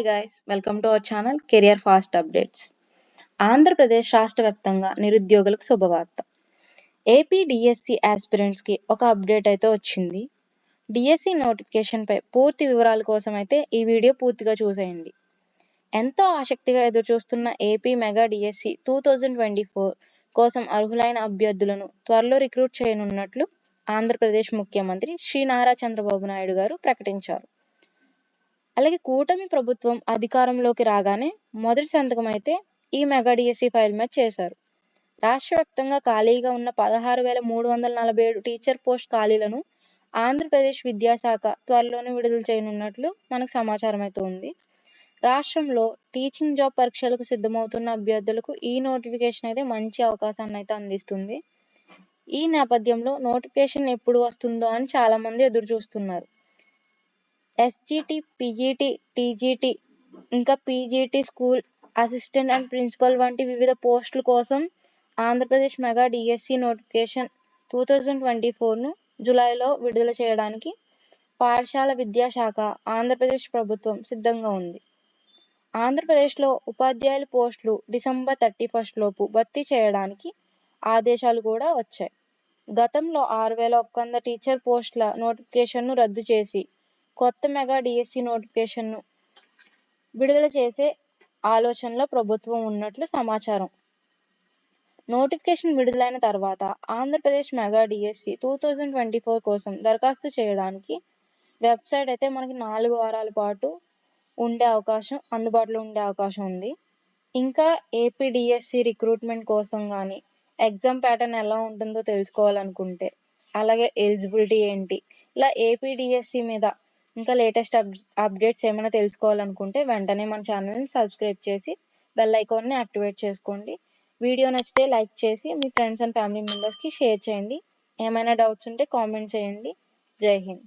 Hi guys, welcome to our channel career fast updates. Andhra Pradesh రాష్ట్ర వ్యాప్తంగా నిరుద్యోగులకు శుభవార్త. ఏపీ డిఎస్సి ఆస్పిరెంట్స్కి ఒక అప్డేట్ అయితే వచ్చింది. డిఎస్సి నోటిఫికేషన్పై పూర్తి వివరాల కోసం అయితే ఈ వీడియో పూర్తిగా చూసేయండి. ఎంతో ఆసక్తిగా ఎదురుచూస్తున్న ఏపీ మెగా డిఎస్సి 2024 కోసం అర్హులైన అభ్యర్థులను త్వరలో రిక్రూట్ చేయనున్నట్లు ఆంధ్రప్రదేశ్ ముఖ్యమంత్రి శ్రీ నారా చంద్రబాబు నాయుడు గారు ప్రకటించారు. అలాగే కూటమి ప్రభుత్వం అధికారంలోకి రాగానే మొదటి సంతకం అయితే ఈ మెగా డిఎస్సి ఫైల్ మీద చేశారు. రాష్ట్ర వ్యాప్తంగా ఖాళీగా ఉన్న 16,347 టీచర్ పోస్ట్ ఖాళీలను ఆంధ్రప్రదేశ్ విద్యాశాఖ త్వరలోనే విడుదల చేయనున్నట్లు మనకు సమాచారం అయితే ఉంది. రాష్ట్రంలో టీచింగ్ జాబ్ పరీక్షలకు సిద్ధమవుతున్న అభ్యర్థులకు ఈ నోటిఫికేషన్ అయితే మంచి అవకాశాన్ని అయితే అందిస్తుంది. ఈ నేపథ్యంలో నోటిఫికేషన్ ఎప్పుడు వస్తుందో అని చాలా మంది ఎదురు చూస్తున్నారు. ఎస్జిటి, పిజిటి, టీజిటి, ఇంకా PGT, school assistant and principal వంటి వివిధ పోస్టుల కోసం ఆంధ్రప్రదేశ్ మెగా డిఎస్సి నోటిఫికేషన్ 2024ను జూలైలో విడుదల చేయడానికి పాఠశాల విద్యాశాఖ ఆంధ్రప్రదేశ్ ప్రభుత్వం సిద్ధంగా ఉంది. ఆంధ్రప్రదేశ్లో ఉపాధ్యాయుల పోస్టులు డిసెంబర్ 31 లోపు భర్తీ చేయడానికి ఆదేశాలు కూడా వచ్చాయి. గతంలో 6,100 టీచర్ పోస్టుల నోటిఫికేషన్ను రద్దు చేసి కొత్త మెగా డిఎస్సి నోటిఫికేషన్ను విడుదల చేసే ఆలోచనలో ప్రభుత్వం ఉన్నట్లు సమాచారం. నోటిఫికేషన్ విడుదలైన తర్వాత ఆంధ్రప్రదేశ్ మెగా డిఎస్సి 2024 కోసం దరఖాస్తు చేయడానికి వెబ్సైట్ అయితే మనకి 4 వారాల పాటు అందుబాటులో ఉండే అవకాశం ఉంది. ఇంకా ఏపీ డిఎస్సి రిక్రూట్మెంట్ కోసం కానీ ఎగ్జామ్ ప్యాటర్న్ ఎలా ఉంటుందో తెలుసుకోవాలనుకుంటే, అలాగే ఎలిజిబిలిటీ ఏంటి, ఇలా ఏపీ డిఎస్సి మీద ఇంకా లేటెస్ట్ అప్డేట్స్ ఏమైనా తెలుసుకోవాలనుకుంటే వెంటనే మన ఛానల్ని సబ్స్క్రైబ్ చేసి బెల్ ఐకాన్ని యాక్టివేట్ చేసుకోండి. వీడియో నచ్చితే లైక్ చేసి మీ ఫ్రెండ్స్ అండ్ ఫ్యామిలీ మెంబర్స్కి షేర్ చేయండి. ఏమైనా డౌట్స్ ఉంటే కామెంట్ చేయండి. జై హింద్.